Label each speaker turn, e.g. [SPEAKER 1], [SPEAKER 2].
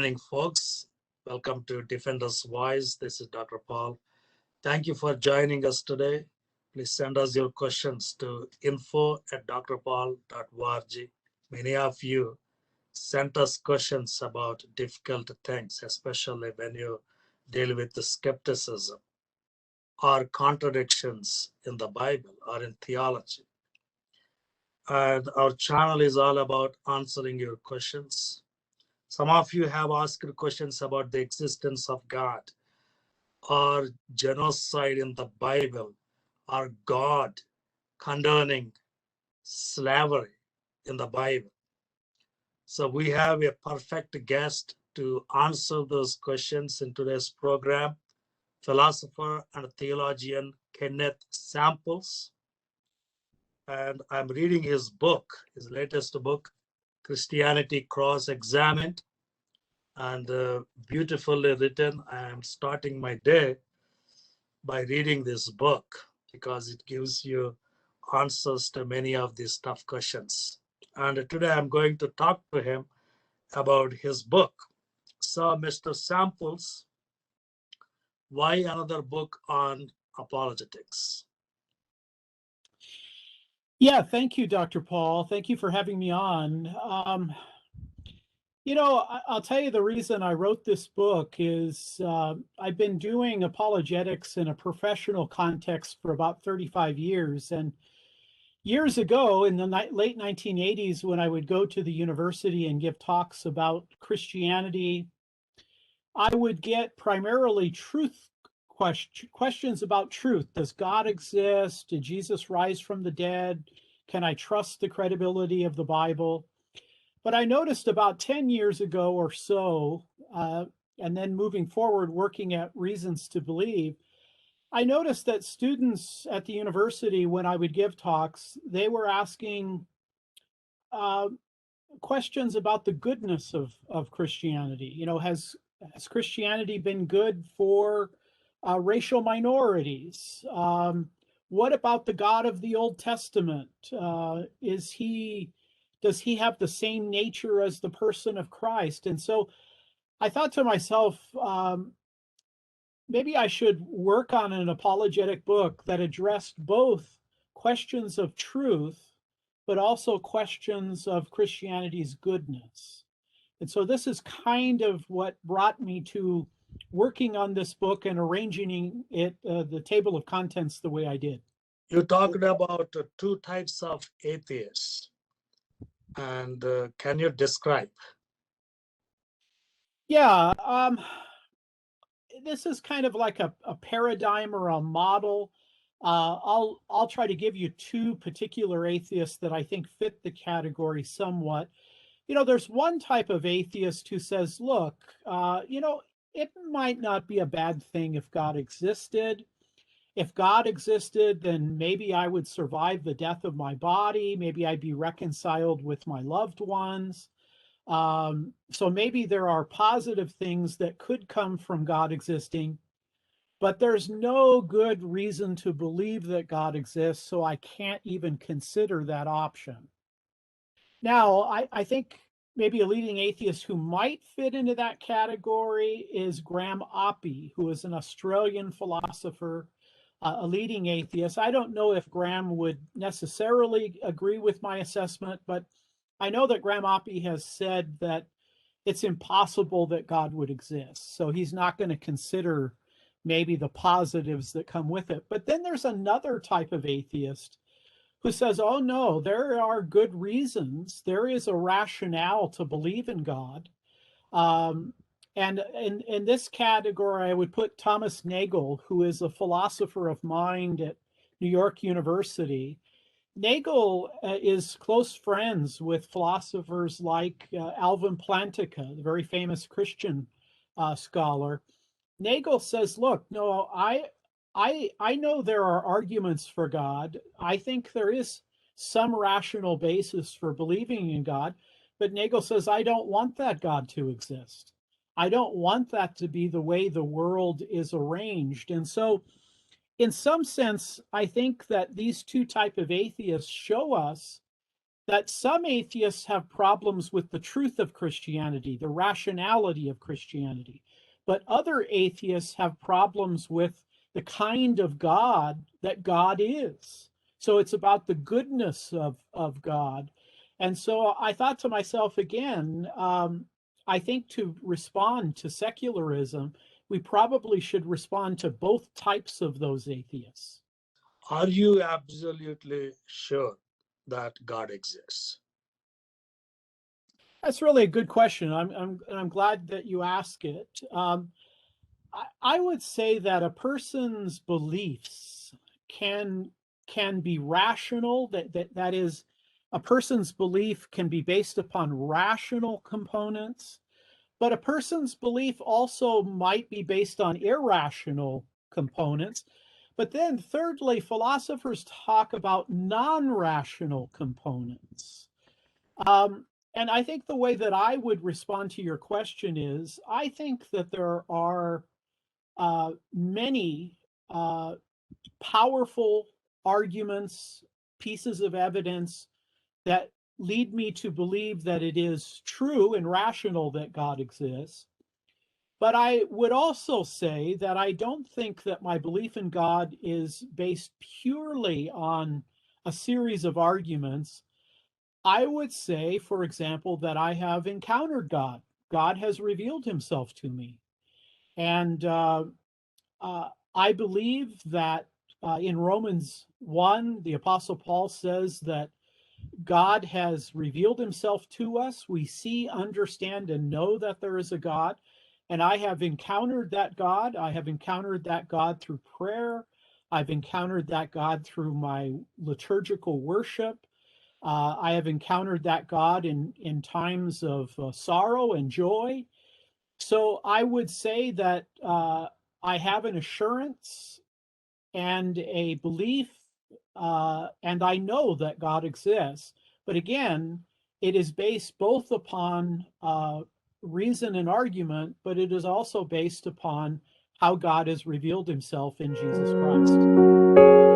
[SPEAKER 1] evening, folks. Welcome to Defender's Voice. This is Dr. Paul. Thank you for joining us today. Please send us your questions to info@drpaul.org. Many of you sent us questions about difficult things, especially when you deal with the skepticism or contradictions in the Bible or in theology. And our channel is all about answering your questions. Some of you have asked questions about the existence of God or genocide in the Bible or God condoning slavery in the Bible. So we have a perfect guest to answer those questions in today's program, philosopher and theologian Kenneth Samples. And I'm reading his book, his latest book, Christianity Cross-Examined, and beautifully written. I am starting my day by reading this book because it gives you answers to many of these tough questions. And today I'm going to talk to him about his book. So, Mr. Samples, why another book on apologetics?
[SPEAKER 2] Yeah, thank you, Dr. Paul. Thank you for having me on. I'll tell you the reason I wrote this book is I've been doing apologetics in a professional context for about 35 years. And years ago, in the late 1980s, when I would go to the university and give talks about Christianity, I would get primarily truth questions about truth. Does God exist? Did Jesus rise from the dead? Can I trust the credibility of the Bible? But I noticed about 10 years ago or so, and then moving forward, working at Reasons to Believe, I noticed that students at the university, when I would give talks, they were asking questions about the goodness of Christianity. Has Christianity been good for racial minorities? What about the God of the Old Testament? Does he have the same nature as the person of Christ? And so I thought to myself, maybe I should work on an apologetic book that addressed both questions of truth, but also questions of Christianity's goodness. And so this is kind of what brought me to working on this book and arranging it, the table of contents, the way I did.
[SPEAKER 1] You talked about two types of atheists. And can you describe?
[SPEAKER 2] Yeah, this is kind of like a paradigm or a model. I'll try to give you two particular atheists that I think fit the category somewhat. There's one type of atheist who says, look, it might not be a bad thing if God existed. If God existed, then maybe I would survive the death of my body. Maybe I'd be reconciled with my loved ones. So maybe there are positive things that could come from God existing, but there's no good reason to believe that God exists, so I can't even consider that option. Now, I think maybe a leading atheist who might fit into that category is Graham Oppy, who is an Australian philosopher, a leading atheist. I don't know if Graham would necessarily agree with my assessment, but I know that Graham Oppy has said that it's impossible that God would exist. So he's not going to consider maybe the positives that come with it. But then there's another type of atheist who says, oh no, there are good reasons. There is a rationale to believe in God. And in this category, I would put Thomas Nagel, who is a philosopher of mind at New York University. Nagel is close friends with philosophers like Alvin Plantinga, the very famous Christian scholar. Nagel says, look, no, I know there are arguments for God. I think there is some rational basis for believing in God. But Nagel says, I don't want that God to exist. I don't want that to be the way the world is arranged. And so in some sense, I think that these two types of atheists show us that some atheists have problems with the truth of Christianity, the rationality of Christianity, but other atheists have problems with the kind of God that God is. So it's about the goodness of God. And so I thought to myself again, I think to respond to secularism, we probably should respond to both types of those atheists.
[SPEAKER 1] Are you absolutely sure that God exists?
[SPEAKER 2] That's really a good question. I'm glad that you ask it. I would say that a person's beliefs can be rational. That is, a person's belief can be based upon rational components, but a person's belief also might be based on irrational components. But then, thirdly, philosophers talk about non-rational components. And I think the way that I would respond to your question is, I think that there are many powerful arguments, pieces of evidence that lead me to believe that it is true and rational that God exists. But I would also say that I don't think that my belief in God is based purely on a series of arguments. I would say, for example, that I have encountered God. God has revealed himself to me. And I believe that in Romans 1, the Apostle Paul says that God has revealed himself to us. We see, understand, and know that there is a God. And I have encountered that God. I have encountered that God through prayer. I've encountered that God through my liturgical worship. I have encountered that God in times of sorrow and joy. So I would say that I have an assurance and a belief, and I know that God exists. But again, it is based both upon reason and argument, but it is also based upon how God has revealed himself in Jesus Christ.